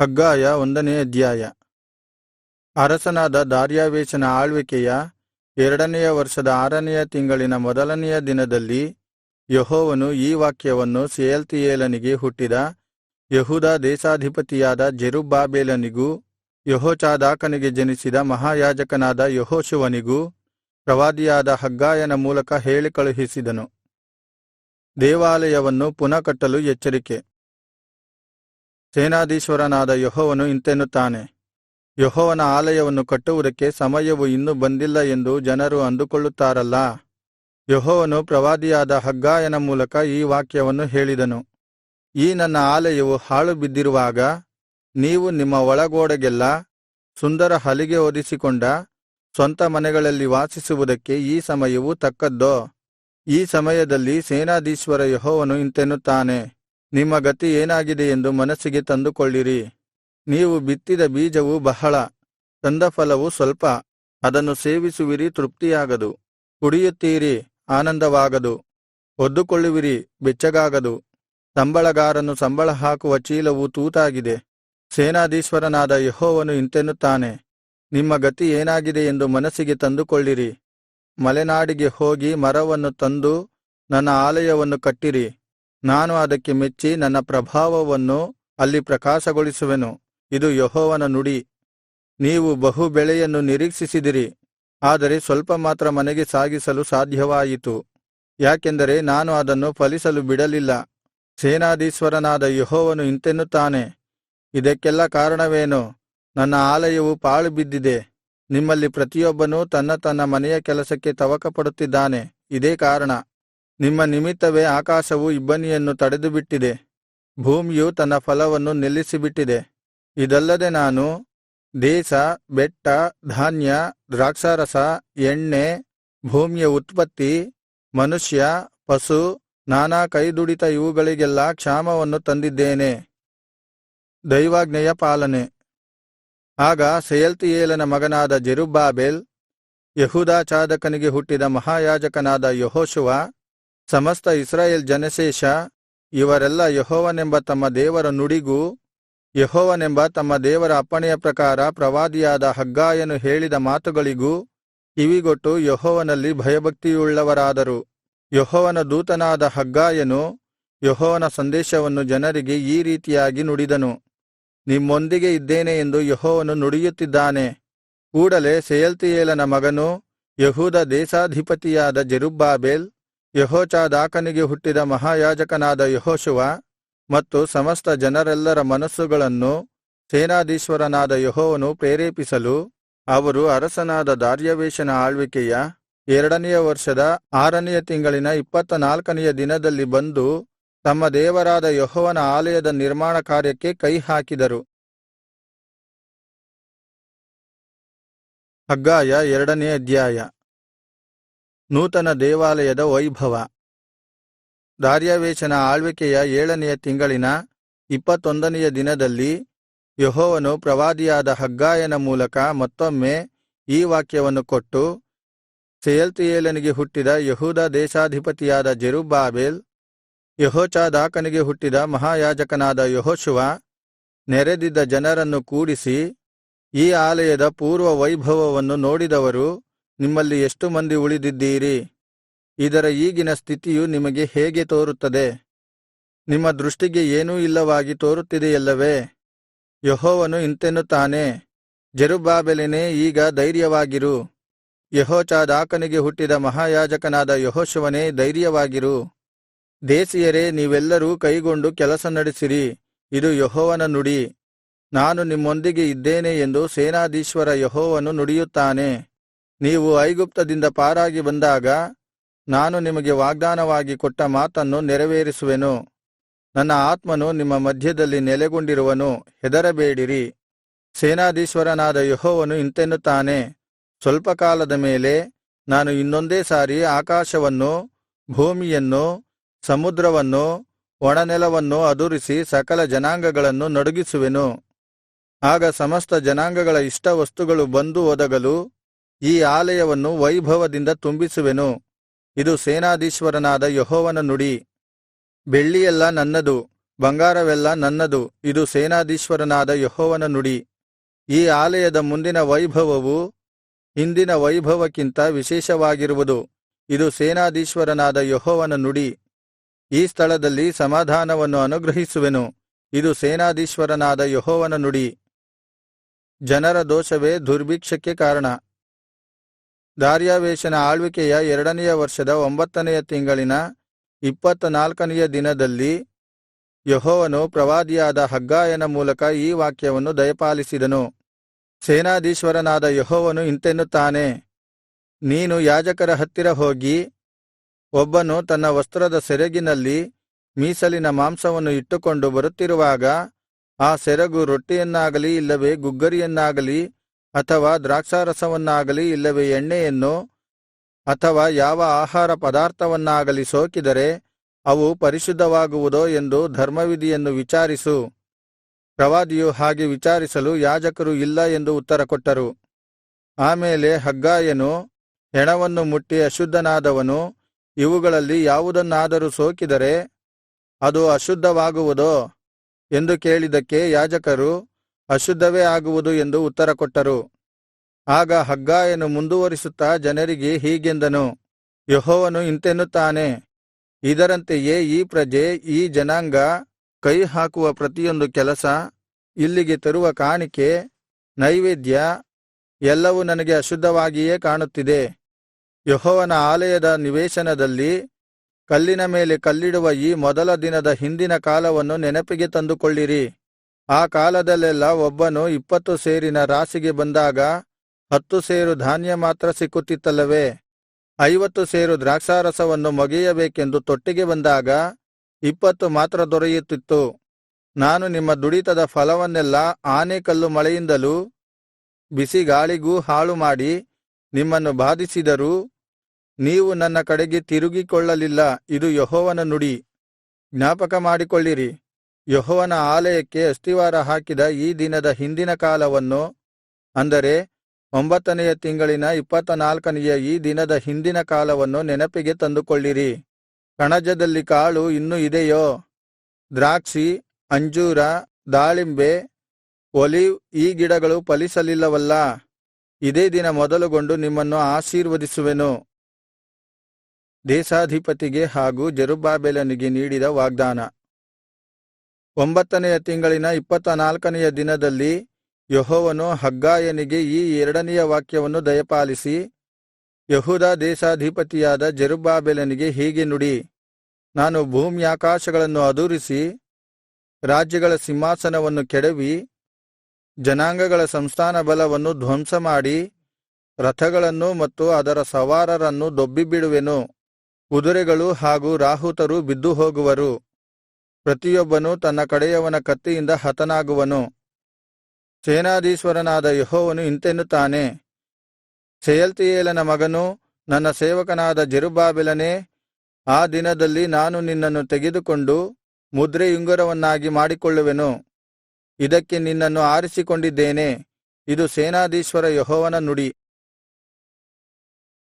ಹಗ್ಗಾಯ 1ನೇ ಅಧ್ಯಾಯ. ಅರಸನಾದ ದಾರ್ಯಾವೆಷನ ಆಳ್ವಿಕೆಯ 2ನೆಯ ವರ್ಷದ 6ನೆಯ ತಿಂಗಳಿನ ಮೊದಲನೆಯ ದಿನದಲ್ಲಿ ಯೆಹೋವನು ಈ ವಾಕ್ಯವನ್ನು ಶೆಯಲ್ತೀಯೇಲನಿಗೆ ಹುಟ್ಟಿದ ಯೆಹೂದ ದೇಶಾಧಿಪತಿಯಾದ ಜೆರುಬ್ಬಾಬೆಲನಿಗೂ, ಯೆಹೋಚಾದಾಕನಿಗೆ ಜನಿಸಿದ ಮಹಾಯಾಜಕನಾದ ಯೆಹೋಶುವನಿಗೂ ಪ್ರವಾದಿಯಾದ ಹಗ್ಗಾಯನ ಮೂಲಕ ಹೇಳಿ ಕಳುಹಿಸಿದನು. ದೇವಾಲಯವನ್ನು ಪುನಃ ಕಟ್ಟಲು ಎಚ್ಚರಿಕೆ. ಸೇನಾಧೀಶ್ವರನಾದ ಯೆಹೋವನು ಇಂತೆನ್ನುತ್ತಾನೆ, ಯೆಹೋವನ ಆಲಯವನ್ನು ಕಟ್ಟುವುದಕ್ಕೆ ಸಮಯವು ಇನ್ನೂ ಬಂದಿಲ್ಲ ಎಂದು ಜನರು ಅಂದುಕೊಳ್ಳುತ್ತಾರಲ್ಲಾ. ಯೆಹೋವನು ಪ್ರವಾದಿಯಾದ ಹಗ್ಗಾಯನ ಮೂಲಕ ಈ ವಾಕ್ಯವನ್ನು ಹೇಳಿದನು. ಈ ನನ್ನ ಆಲಯವು ಹಾಳು ಬಿದ್ದಿರುವಾಗ ನೀವು ನಿಮ್ಮ ಒಳಗೋಡೆಗೆಲ್ಲಾ ಸುಂದರ ಹಲಿಗೆ ಹೊದಿಸಿಕೊಂಡ ಸ್ವಂತ ಮನೆಗಳಲ್ಲಿ ವಾಸಿಸುವುದಕ್ಕೆ ಈ ಸಮಯವು ತಕ್ಕದ್ದೋ? ಈ ಸಮಯದಲ್ಲಿ ಸೇನಾಧೀಶ್ವರ ಯೆಹೋವನು ಇಂತೆನ್ನುತ್ತಾನೆ, ನಿಮ್ಮ ಗತಿ ಏನಾಗಿದೆ ಎಂದು ಮನಸ್ಸಿಗೆ ತಂದುಕೊಳ್ಳಿರಿ. ನೀವು ಬಿತ್ತಿದ ಬೀಜವು ಬಹಳ, ತಂದ ಫಲವು ಸ್ವಲ್ಪ. ಅದನ್ನು ಸೇವಿಸುವಿರಿ, ತೃಪ್ತಿಯಾಗದು. ಕುಡಿಯುತ್ತೀರಿ, ಆನಂದವಾಗದು. ಹೊದ್ದುಕೊಳ್ಳುವಿರಿ, ಬೆಚ್ಚಗಾಗದು. ಸಂಬಳಗಾರನು ಸಂಬಳ ಹಾಕುವ ಚೀಲವು ತೂತಾಗಿದೆ. ಸೇನಾಧೀಶ್ವರನಾದ ಯೆಹೋವನು ಇಂತೆನ್ನುತ್ತಾನೆ, ನಿಮ್ಮ ಗತಿ ಏನಾಗಿದೆ ಎಂದು ಮನಸ್ಸಿಗೆ ತಂದುಕೊಳ್ಳಿರಿ. ಮಲೆನಾಡಿಗೆ ಹೋಗಿ ಮರವನ್ನು ತಂದು ನನ್ನ ಆಲಯವನ್ನು ಕಟ್ಟಿರಿ. ನಾನು ಅದಕ್ಕೆ ಮೆಚ್ಚಿ ನನ್ನ ಪ್ರಭಾವವನ್ನು ಅಲ್ಲಿ ಪ್ರಕಾಶಗೊಳಿಸುವೆನು. ಇದು ಯೆಹೋವನ ನುಡಿ. ನೀವು ಬಹು ಬೆಳೆಯನ್ನು ನಿರೀಕ್ಷಿಸಿದಿರಿ, ಆದರೆ ಸ್ವಲ್ಪ ಮಾತ್ರ ಮನೆಗೆ ಸಾಗಿಸಲು ಸಾಧ್ಯವಾಯಿತು. ಯಾಕೆಂದರೆ ನಾನು ಅದನ್ನು ಫಲಿಸಲು ಬಿಡಲಿಲ್ಲ. ಸೇನಾಧೀಶ್ವರನಾದ ಯೆಹೋವನು ಇಂತೆನ್ನುತ್ತಾನೆ, ಇದಕ್ಕೆಲ್ಲಾ ಕಾರಣವೇನು? ನನ್ನ ಆಲಯವು ಪಾಳು ಬಿದ್ದಿದೆ. ನಿಮ್ಮಲ್ಲಿ ಪ್ರತಿಯೊಬ್ಬನೂ ತನ್ನ ತನ್ನ ಮನೆಯ ಕೆಲಸಕ್ಕೆ ತವಕಪಡುತ್ತಿದ್ದಾನೆ. ಇದೇ ಕಾರಣ. ನಿಮ್ಮ ನಿಮಿತ್ತವೇ ಆಕಾಶವು ಇಬ್ಬನಿಯನ್ನು ತಡೆದುಬಿಟ್ಟಿದೆ, ಭೂಮಿಯು ತನ್ನ ಫಲವನ್ನು ನಿಲ್ಲಿಸಿಬಿಟ್ಟಿದೆ. ಇದಲ್ಲದೆ ನಾನು ದೇಶ, ಬೆಟ್ಟ, ಧಾನ್ಯ, ದ್ರಾಕ್ಷಾರಸ, ಎಣ್ಣೆ, ಭೂಮಿಯ ಉತ್ಪತ್ತಿ, ಮನುಷ್ಯ, ಪಶು, ನಾನಾ ಕೈದುಡಿತ ಇವುಗಳಿಗೆಲ್ಲಾ ಕ್ಷಾಮವನ್ನು ತಂದಿದ್ದೇನೆ. ದೈವಾಜ್ಞೆಯ ಪಾಲನೆ. ಆಗ ಶೆಯಲ್ತೀಯೇಲನ ಮಗನಾದ ಜೆರುಬ್ಬಾಬೆಲ್, ಯೆಹೂದಾಚಾದಕನಿಗೆ ಹುಟ್ಟಿದ ಮಹಾಯಾಜಕನಾದ ಯೆಹೋಶುವ, ಸಮಸ್ತ ಇಸ್ರಾಯೇಲ್ ಜನಶೇಷ ಇವರೆಲ್ಲ ಯೆಹೋವನೆಂಬ ತಮ್ಮ ದೇವರ ನುಡಿಗೂ ಯೆಹೋವನೆಂಬ ತಮ್ಮ ದೇವರ ಅಪ್ಪಣೆಯ ಪ್ರಕಾರ ಪ್ರವಾದಿಯಾದ ಹಗ್ಗಾಯನು ಹೇಳಿದ ಮಾತುಗಳಿಗೂ ಕಿವಿಗೊಟ್ಟು ಯೆಹೋವನಲ್ಲಿ ಭಯಭಕ್ತಿಯುಳ್ಳವರಾದರು. ಯೆಹೋವನ ದೂತನಾದ ಹಗ್ಗಾಯನು ಯೆಹೋವನ ಸಂದೇಶವನ್ನು ಜನರಿಗೆ ಈ ರೀತಿಯಾಗಿ ನುಡಿದನು. ನಿಮ್ಮೊಂದಿಗೆ ಇದ್ದೇನೆ ಎಂದು ಯೆಹೋವನು ನುಡಿಯುತ್ತಿದ್ದಾನೆ. ಕೂಡಲೆ ಶೆಯಲ್ತೀಯೇಲನ ಮಗನೂ ಯೆಹೂದ ದೇಶಾಧಿಪತಿಯಾದ ಜೆರುಬ್ಬಾಬೆಲ್, ಯೆಹೋಚಾದಾಕನಿಗೆ ಹುಟ್ಟಿದ ಮಹಾಯಾಜಕನಾದ ಯೆಹೋಶುವ ಮತ್ತು ಸಮಸ್ತ ಜನರೆಲ್ಲರ ಮನಸ್ಸುಗಳನ್ನು ಸೇನಾಧೀಶ್ವರನಾದ ಯೆಹೋವನು ಪ್ರೇರೇಪಿಸಲು ಅವರು ಅರಸನಾದ ದಾರ್ಯಾವೆಷನ ಆಳ್ವಿಕೆಯ 2ನೆಯ ವರ್ಷದ 6ನೆಯ ತಿಂಗಳಿನ 24ನೆಯ ದಿನದಲ್ಲಿ ಬಂದು ತಮ್ಮ ದೇವರಾದ ಯೆಹೋವನ ಆಲಯದ ನಿರ್ಮಾಣ ಕಾರ್ಯಕ್ಕೆ ಕೈಹಾಕಿದರು. ಹಗ್ಗಾಯ 2ನೇ ಅಧ್ಯಾಯ. ನೂತನ ದೇವಾಲಯದ ವೈಭವ. ದಾರ್ಯಾವೆಷನ ಆಳ್ವಿಕೆಯ 7ನೆಯ ತಿಂಗಳಿನ 21ನೆಯ ದಿನದಲ್ಲಿ ಯೆಹೋವನು ಪ್ರವಾದಿಯಾದ ಹಗ್ಗಾಯನ ಮೂಲಕ ಮತ್ತೊಮ್ಮೆ ಈ ವಾಕ್ಯವನ್ನು ಕೊಟ್ಟು, ಶೆಯಲ್ತೀಯೇಲನಿಗೆ ಹುಟ್ಟಿದ ಯೆಹೂದ ದೇಶಾಧಿಪತಿಯಾದ ಜೆರುಬ್ಬಾಬೆಲ್, ಯೆಹೋಚಾದಾಕನಿಗೆ ಹುಟ್ಟಿದ ಮಹಾಯಾಜಕನಾದ ಯೆಹೋಶುವ ನೆರೆದಿದ್ದ ಜನರನ್ನು ಕೂಡಿಸಿ, ಈ ಆಲಯದ ಪೂರ್ವ ವೈಭವವನ್ನು ನೋಡಿದವರು ನಿಮ್ಮಲ್ಲಿ ಎಷ್ಟು ಮಂದಿ ಉಳಿದಿದ್ದೀರಿ? ಇದರ ಈಗಿನ ಸ್ಥಿತಿಯು ನಿಮಗೆ ಹೇಗೆ ತೋರುತ್ತದೆ? ನಿಮ್ಮ ದೃಷ್ಟಿಗೆ ಏನೂ ಇಲ್ಲವಾಗಿ ತೋರುತ್ತಿದೆಯಲ್ಲವೇ? ಯೆಹೋವನು ಇಂತೆನ್ನುತ್ತಾನೆ, ಜೆರುಬ್ಬಾಬೆಲನೇ, ಈಗ ಧೈರ್ಯವಾಗಿರು. ಯೆಹೋಚಾದಾಕನಿಗೆ ಹುಟ್ಟಿದ ಮಹಾಯಾಜಕನಾದ ಯೆಹೋಶುವನೇ, ಧೈರ್ಯವಾಗಿರು. ದೇಶೀಯರೇ, ನೀವೆಲ್ಲರೂ ಕೈಗೊಂಡು ಕೆಲಸ ನಡೆಸಿರಿ. ಇದು ಯೆಹೋವನ ನುಡಿ. ನಾನು ನಿಮ್ಮೊಂದಿಗೆ ಇದ್ದೇನೆ ಎಂದು ಸೇನಾಧೀಶ್ವರ ಯೆಹೋವನು ನುಡಿಯುತ್ತಾನೆ. ನೀವು ಐಗುಪ್ತದಿಂದ ಪಾರಾಗಿ ಬಂದಾಗ ನಾನು ನಿಮಗೆ ವಾಗ್ದಾನವಾಗಿ ಕೊಟ್ಟ ಮಾತನ್ನು ನೆರವೇರಿಸುವೆನು. ನನ್ನ ಆತ್ಮನು ನಿಮ್ಮ ಮಧ್ಯದಲ್ಲಿ ನೆಲೆಗೊಂಡಿರುವನು, ಹೆದರಬೇಡಿರಿ. ಸೇನಾಧೀಶ್ವರನಾದ ಯೆಹೋವನು ಇಂತೆನ್ನುತ್ತಾನೆ, ಸ್ವಲ್ಪ ಕಾಲದ ಮೇಲೆ ನಾನು ಇನ್ನೊಂದೇ ಸಾರಿ ಆಕಾಶವನ್ನು, ಭೂಮಿಯನ್ನು, ಸಮುದ್ರವನ್ನು, ಒಣನೆಲವನ್ನು ಅದುರಿಸಿ ಸಕಲ ಜನಾಂಗಗಳನ್ನು ನಡುಗಿಸುವೆನು. ಆಗ ಸಮಸ್ತ ಜನಾಂಗಗಳ ಇಷ್ಟವಸ್ತುಗಳು ಬಂದು ಒದಗಲು ಈ ಆಲಯವನ್ನು ವೈಭವದಿಂದ ತುಂಬಿಸುವೆನು. ಇದು ಸೇನಾಧೀಶ್ವರನಾದ ಯೆಹೋವನ ನುಡಿ. ಬೆಳ್ಳಿಯೆಲ್ಲಾ ನನ್ನದು, ಬಂಗಾರವೆಲ್ಲ ನನ್ನದು. ಇದು ಸೇನಾಧೀಶ್ವರನಾದ ಯೆಹೋವನ ನುಡಿ. ಈ ಆಲಯದ ಮುಂದಿನ ವೈಭವವು ಹಿಂದಿನ ವೈಭವಕ್ಕಿಂತ ವಿಶೇಷವಾಗಿರುವುದು. ಇದು ಸೇನಾಧೀಶ್ವರನಾದ ಯೆಹೋವನ ನುಡಿ. ಈ ಸ್ಥಳದಲ್ಲಿ ಸಮಾಧಾನವನ್ನು ಅನುಗ್ರಹಿಸುವೆನು. ಇದು ಸೇನಾಧೀಶ್ವರನಾದ ಯೆಹೋವನ ನುಡಿ. ಜನರ ದೋಷವೇ ದುರ್ಭಿಕ್ಷಕ್ಕೆ ಕಾರಣ. ದಾರ್ಯಾವೆಷನ ಆಳ್ವಿಕೆಯ 2ನೆಯ ವರ್ಷದ 9ನೆಯ ತಿಂಗಳಿನ 24ನೆಯ ದಿನದಲ್ಲಿ ಯೆಹೋವನು ಪ್ರವಾದಿಯಾದ ಹಗ್ಗಾಯನ ಮೂಲಕ ಈ ವಾಕ್ಯವನ್ನು ದಯಪಾಲಿಸಿದನು. ಸೇನಾಧೀಶ್ವರನಾದ ಯೆಹೋವನು ಇಂತೆನ್ನುತ್ತಾನೆ, ನೀನು ಯಾಜಕರ ಹತ್ತಿರ ಹೋಗಿ, ಒಬ್ಬನು ತನ್ನ ವಸ್ತ್ರದ ಸೆರಗಿನಲ್ಲಿ ಮೀಸಲಿನ ಮಾಂಸವನ್ನು ಇಟ್ಟುಕೊಂಡು ಬರುತ್ತಿರುವಾಗ ಆ ಸೆರಗು ರೊಟ್ಟಿಯನ್ನಾಗಲಿ ಇಲ್ಲವೇ ಗುಗ್ಗರಿಯನ್ನಾಗಲಿ ಅಥವಾ ದ್ರಾಕ್ಷಾರಸವನ್ನಾಗಲಿ ಇಲ್ಲವೇ ಎಣ್ಣೆಯನ್ನು ಅಥವಾ ಯಾವ ಆಹಾರ ಪದಾರ್ಥವನ್ನಾಗಲಿ ಸೋಕಿದರೆ ಅವು ಪರಿಶುದ್ಧವಾಗುವುದೋ ಎಂದು ಧರ್ಮವಿಧಿಯನ್ನು ವಿಚಾರಿಸು. ಪ್ರವಾದಿಯು ಹಾಗೆ ವಿಚಾರಿಸಲು ಯಾಜಕರು ಇಲ್ಲ ಎಂದು ಉತ್ತರಕೊಟ್ಟರು. ಆಮೇಲೆ ಹಗ್ಗಾಯನು ಹೆಣವನ್ನು ಮುಟ್ಟಿ ಅಶುದ್ಧನಾದವನು ಇವುಗಳಲ್ಲಿ ಯಾವುದನ್ನಾದರೂ ಸೋಕಿದರೆ ಅದು ಅಶುದ್ಧವಾಗುವುದೋ ಎಂದು ಕೇಳಿದ್ದಕ್ಕೆ ಯಾಜಕರು ಅಶುದ್ಧವೇ ಆಗುವುದು ಎಂದು ಉತ್ತರಕೊಟ್ಟರು. ಆಗ ಹಗ್ಗಾಯನು ಮುಂದುವರಿಸುತ್ತಾ ಜನರಿಗೆ ಹೀಗೆಂದನು, ಯೆಹೋವನು ಇಂತೆನ್ನುತ್ತಾನೆ, ಇದರಂತೆಯೇ ಈ ಪ್ರಜೆ, ಈ ಜನಾಂಗ ಕೈ ಹಾಕುವ ಪ್ರತಿಯೊಂದು ಕೆಲಸ, ಇಲ್ಲಿಗೆ ತರುವ ಕಾಣಿಕೆ, ನೈವೇದ್ಯ ಎಲ್ಲವೂ ನನಗೆ ಅಶುದ್ಧವಾಗಿಯೇ ಕಾಣುತ್ತಿದೆ. ಯೆಹೋವನ ಆಲಯದ ನಿವೇಶನದಲ್ಲಿ ಕಲ್ಲಿನ ಮೇಲೆ ಕಲ್ಲಿಡುವ ಈ ಮೊದಲ ದಿನದ ಹಿಂದಿನ ಕಾಲವನ್ನು ನೆನಪಿಗೆ ತಂದುಕೊಳ್ಳಿರಿ. ಆ ಕಾಲದಲ್ಲೆಲ್ಲಾ ಒಬ್ಬನು 20 ಸೇರಿನ ರಾಶಿಗೆ ಬಂದಾಗ 10 ಸೇರು ಧಾನ್ಯ ಮಾತ್ರ ಸಿಕ್ಕುತ್ತಿತ್ತಲ್ಲವೇ? 50 ಸೇರು ದ್ರಾಕ್ಷಾರಸವನ್ನು ಮೊಗೆಯಬೇಕೆಂದು ತೊಟ್ಟಿಗೆ ಬಂದಾಗ 20 ಮಾತ್ರ ದೊರೆಯುತ್ತಿತ್ತು. ನಾನು ನಿಮ್ಮ ದುಡಿತದ ಫಲವನ್ನೆಲ್ಲಾ ಆನೆಕಲ್ಲು ಮಳೆಯಿಂದಲೂ ಬಿಸಿಗಾಳಿಗೂ ಹಾಳುಮಾಡಿ ನಿಮ್ಮನ್ನು ಬಾಧಿಸಿದರೂ ನೀವು ನನ್ನ ಕಡೆಗೆ ತಿರುಗಿಕೊಳ್ಳಲಿಲ್ಲ. ಇದು ಯೆಹೋವನ ನುಡಿ. ಜ್ಞಾಪಕ ಮಾಡಿಕೊಳ್ಳಿರಿ, ಯೆಹೋವನ ಆಲಯಕ್ಕೆ ಅಸ್ತಿವಾರ ಹಾಕಿದ ಈ ದಿನದ ಹಿಂದಿನ ಕಾಲವನ್ನು, ಅಂದರೆ 9ನೆಯ ತಿಂಗಳಿನ 24ನೆಯ ಈ ದಿನದ ಹಿಂದಿನ ಕಾಲವನ್ನು ನೆನಪಿಗೆ ತಂದುಕೊಳ್ಳಿರಿ. ಕಣಜದಲ್ಲಿ ಕಾಳು ಇನ್ನೂ ಇದೆಯೋ? ದ್ರಾಕ್ಷಿ, ಅಂಜೂರ, ದಾಳಿಂಬೆ, ಒಲಿವ್ ಈ ಗಿಡಗಳು ಫಲಿಸಲಿಲ್ಲವಲ್ಲಾ? ಇದೇ ದಿನ ಮೊದಲುಗೊಂಡು ನಿಮ್ಮನ್ನು ಆಶೀರ್ವದಿಸುವೆನು. ದೇಶಾಧಿಪತಿಗೆ ಹಾಗೂ ಜೆರುಬ್ಬಾಬೆಲನಿಗೆ ನೀಡಿದ ವಾಗ್ದಾನ. 9ನೆಯ ತಿಂಗಳಿನ 24ನೆಯ ದಿನದಲ್ಲಿ ಯೆಹೋವನು ಹಗ್ಗಾಯನಿಗೆ ಈ 2ನೆಯ ವಾಕ್ಯವನ್ನು ದಯಪಾಲಿಸಿ, ಯೆಹೂದ ದೇಶಾಧಿಪತಿಯಾದ ಜೆರುಬ್ಬಾಬೆಲನಿಗೆ ಹೀಗೆ ನುಡಿ. ನಾನು ಭೂಮ್ಯಾಕಾಶಗಳನ್ನು ಅದುರಿಸಿ ರಾಜ್ಯಗಳ ಸಿಂಹಾಸನವನ್ನು ಕೆಡವಿ ಜನಾಂಗಗಳ ಸಂಸ್ಥಾನ ಬಲವನ್ನು ಧ್ವಂಸಮಾಡಿ ರಥಗಳನ್ನೂ ಮತ್ತು ಅದರ ಸವಾರರನ್ನು ದೊಬ್ಬಿಬಿಡುವೆನು. ಕುದುರೆಗಳು ಹಾಗೂ ರಾಹುತರು ಬಿದ್ದು ಹೋಗುವರು. ಪ್ರತಿಯೊಬ್ಬನೂ ತನ್ನ ಕಡೆಯವನ ಕತ್ತಿಯಿಂದ ಹತನಾಗುವನು. ಸೇನಾಧೀಶ್ವರನಾದ ಯೆಹೋವನು ಇಂತೆನ್ನುತ್ತಾನೆ, ಶೆಯಲ್ತೀಯೇಲನ ಮಗನೂ ನನ್ನ ಸೇವಕನಾದ ಜೆರುಬ್ಬಾಬೆಲನೇ, ಆ ದಿನದಲ್ಲಿ ನಾನು ನಿನ್ನನ್ನು ತೆಗೆದುಕೊಂಡು ಮುದ್ರೆಯುಂಗುರವನ್ನಾಗಿ ಮಾಡಿಕೊಳ್ಳುವೆನು. ಇದಕ್ಕೆ ನಿನ್ನನ್ನು ಆರಿಸಿಕೊಂಡಿದ್ದೇನೆ. ಇದು ಸೇನಾಧೀಶ್ವರ ಯೆಹೋವನ ನುಡಿ.